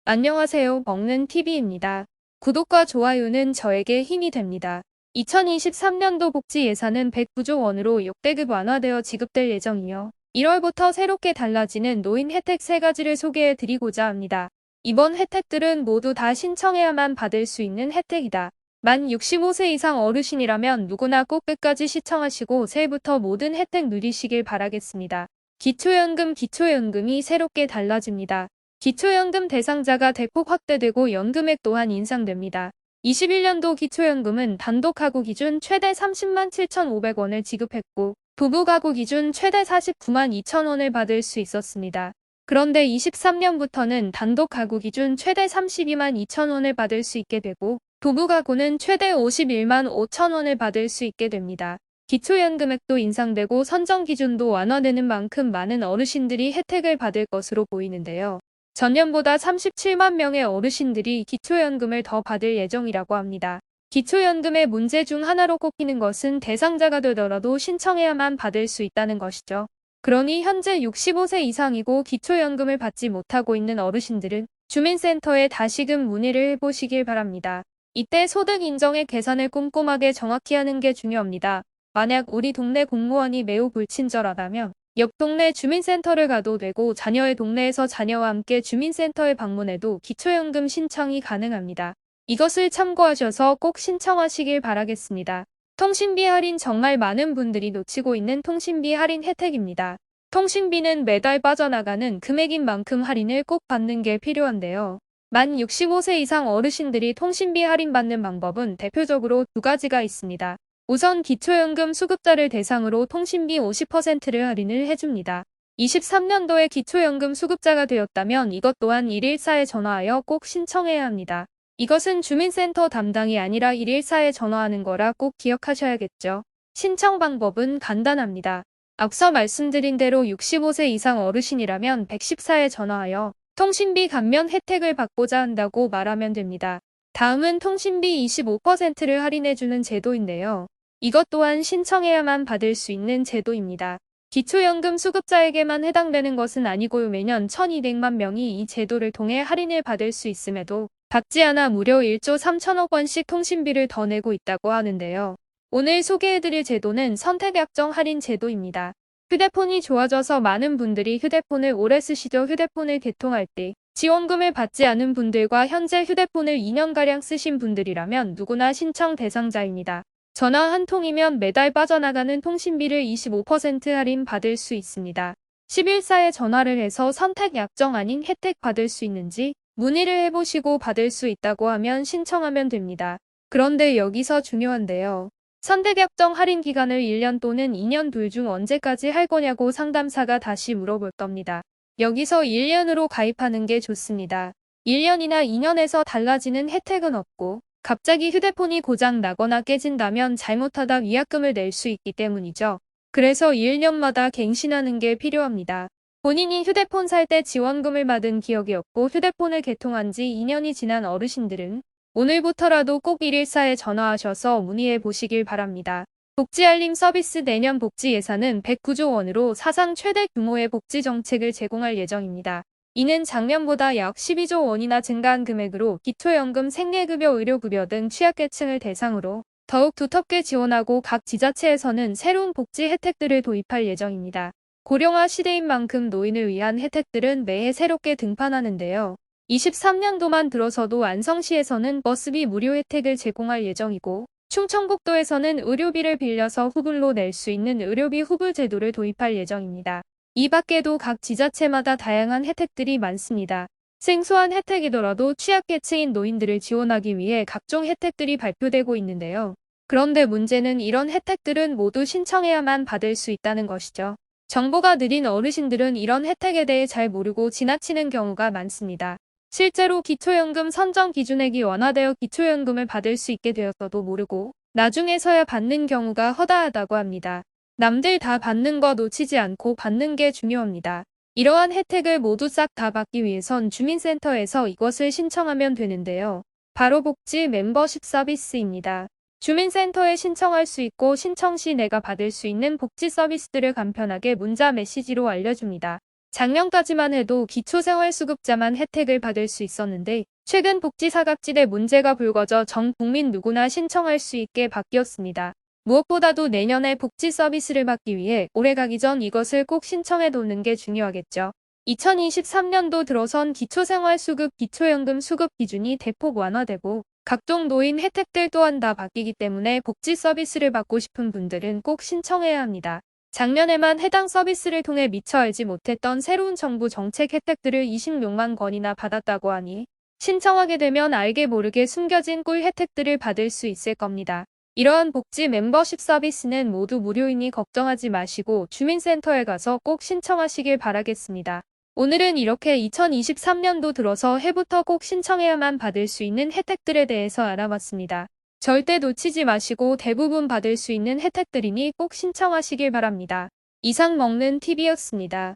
안녕하세요. 먹는 TV입니다. 구독과 좋아요는 저에게 힘이 됩니다. 2023년도 복지 예산은 109조 원으로 역대급 완화되어 지급될 예정이요. 1월부터 새롭게 달라지는 노인 혜택 3가지를 소개해 드리고자 합니다. 이번 혜택들은 모두 다 신청해야만 받을 수 있는 혜택이다. 만 65세 이상 어르신이라면 누구나 꼭 끝까지 시청하시고 새해부터 모든 혜택 누리시길 바라겠습니다. 기초연금이 새롭게 달라집니다. 기초연금 대상자가 대폭 확대되고 연금액 또한 인상됩니다. 21년도 기초연금은 단독 가구 기준 최대 30만 7,500원을 지급했고 부부 가구 기준 최대 49만 2천 원을 받을 수 있었습니다. 그런데 23년부터는 단독 가구 기준 최대 32만 2천 원을 받을 수 있게 되고 부부 가구는 최대 51만 5천 원을 받을 수 있게 됩니다. 기초연금액도 인상되고 선정 기준도 완화되는 만큼 많은 어르신들이 혜택을 받을 것으로 보이는데요. 전년보다 37만 명의 어르신들이 기초연금을 더 받을 예정이라고 합니다. 기초연금의 문제 중 하나로 꼽히는 것은 대상자가 되더라도 신청해야만 받을 수 있다는 것이죠. 그러니 현재 65세 이상이고 기초연금을 받지 못하고 있는 어르신들은 주민센터에 다시금 문의를 해보시길 바랍니다. 이때 소득 인정의 계산을 꼼꼼하게 정확히 하는 게 중요합니다. 만약 우리 동네 공무원이 매우 불친절하다면 옆 동네 주민센터를 가도 되고 자녀의 동네에서 자녀와 함께 주민센터에 방문해도 기초연금 신청이 가능합니다. 이것을 참고하셔서 꼭 신청하시길 바라겠습니다. 통신비 할인 정말 많은 분들이 놓치고 있는 통신비 할인 혜택입니다. 통신비는 매달 빠져나가는 금액인 만큼 할인을 꼭 받는 게 필요한데요. 만 65세 이상 어르신들이 통신비 할인받는 방법은 대표적으로 2가지가 있습니다. 우선 기초연금 수급자를 대상으로 통신비 50%를 할인을 해줍니다. 23년도에 기초연금 수급자가 되었다면 이것 또한 114에 전화하여 꼭 신청해야 합니다. 이것은 주민센터 담당이 아니라 114에 전화하는 거라 꼭 기억하셔야겠죠. 신청 방법은 간단합니다. 앞서 말씀드린 대로 65세 이상 어르신이라면 114에 전화하여 통신비 감면 혜택을 받고자 한다고 말하면 됩니다. 다음은 통신비 25%를 할인해주는 제도인데요. 이것 또한 신청해야만 받을 수 있는 제도입니다. 기초연금 수급자에게만 해당되는 것은 아니고 매년 1,200만 명이 이 제도를 통해 할인을 받을 수 있음에도 받지 않아 무려 1조 3천억 원씩 통신비를 더 내고 있다고 하는데요. 오늘 소개해드릴 제도는 선택약정 할인 제도입니다. 휴대폰이 좋아져서 많은 분들이 휴대폰을 오래 쓰시죠. 휴대폰을 개통할 때 지원금을 받지 않은 분들과 현재 휴대폰을 2년가량 쓰신 분들이라면 누구나 신청 대상자입니다. 전화 한 통이면 매달 빠져나가는 통신비를 25% 할인 받을 수 있습니다. 11사에 전화를 해서 선택 약정 아닌 혜택 받을 수 있는지 문의를 해보시고 받을 수 있다고 하면 신청하면 됩니다. 그런데 여기서 중요한데요. 선택 약정 할인 기간을 1년 또는 2년 둘 중 언제까지 할 거냐고 상담사가 다시 물어볼 겁니다. 여기서 1년으로 가입하는 게 좋습니다. 1년이나 2년에서 달라지는 혜택은 없고 갑자기 휴대폰이 고장 나거나 깨진다면 잘못하다 위약금을 낼 수 있기 때문이죠. 그래서 1년마다 갱신하는 게 필요합니다. 본인이 휴대폰 살 때 지원금을 받은 기억이 없고 휴대폰을 개통한 지 2년이 지난 어르신들은 오늘부터라도 꼭 114에 전화하셔서 문의해 보시길 바랍니다. 복지알림 서비스 내년 복지 예산은 109조 원으로 사상 최대 규모의 복지 정책을 제공할 예정입니다. 이는 작년보다 약 12조 원이나 증가한 금액으로 기초연금, 생계급여, 의료급여 등 취약계층을 대상으로 더욱 두텁게 지원하고 각 지자체에서는 새로운 복지 혜택들을 도입할 예정입니다. 고령화 시대인 만큼 노인을 위한 혜택들은 매해 새롭게 등판하는데요. 23년도만 들어서도 안성시에서는 버스비 무료 혜택을 제공할 예정이고 충청북도에서는 의료비를 빌려서 후불로 낼 수 있는 의료비 후불 제도를 도입할 예정입니다. 이 밖에도 각 지자체마다 다양한 혜택들이 많습니다. 생소한 혜택이더라도 취약계층인 노인들을 지원하기 위해 각종 혜택들이 발표되고 있는데요. 그런데 문제는 이런 혜택들은 모두 신청해야만 받을 수 있다는 것이죠. 정보가 느린 어르신들은 이런 혜택에 대해 잘 모르고 지나치는 경우가 많습니다. 실제로 기초연금 선정 기준액이 완화되어 기초연금을 받을 수 있게 되었어도 모르고 나중에서야 받는 경우가 허다하다고 합니다. 남들 다 받는 거 놓치지 않고 받는 게 중요합니다. 이러한 혜택을 모두 싹 다 받기 위해선 주민센터에서 이것을 신청하면 되는데요. 바로 복지 멤버십 서비스입니다. 주민센터에 신청할 수 있고 신청 시 내가 받을 수 있는 복지 서비스들을 간편하게 문자 메시지로 알려줍니다. 작년까지만 해도 기초생활수급자만 혜택을 받을 수 있었는데 최근 복지 사각지대 문제가 불거져 전 국민 누구나 신청할 수 있게 바뀌었습니다. 무엇보다도 내년에 복지 서비스를 받기 위해 올해 가기 전 이것을 꼭 신청해 놓는 게 중요하겠죠. 2023년도 들어선 기초생활수급, 기초연금 수급 기준이 대폭 완화되고 각종 노인 혜택들 또한 다 바뀌기 때문에 복지 서비스를 받고 싶은 분들은 꼭 신청해야 합니다. 작년에만 해당 서비스를 통해 미처 알지 못했던 새로운 정부 정책 혜택들을 26만 건이나 받았다고 하니 신청하게 되면 알게 모르게 숨겨진 꿀 혜택들을 받을 수 있을 겁니다. 이러한 복지 멤버십 서비스는 모두 무료이니 걱정하지 마시고 주민센터에 가서 꼭 신청하시길 바라겠습니다. 오늘은 이렇게 2023년도 들어서 해부터 꼭 신청해야만 받을 수 있는 혜택들에 대해서 알아봤습니다. 절대 놓치지 마시고 대부분 받을 수 있는 혜택들이니 꼭 신청하시길 바랍니다. 이상 먹는 TV였습니다.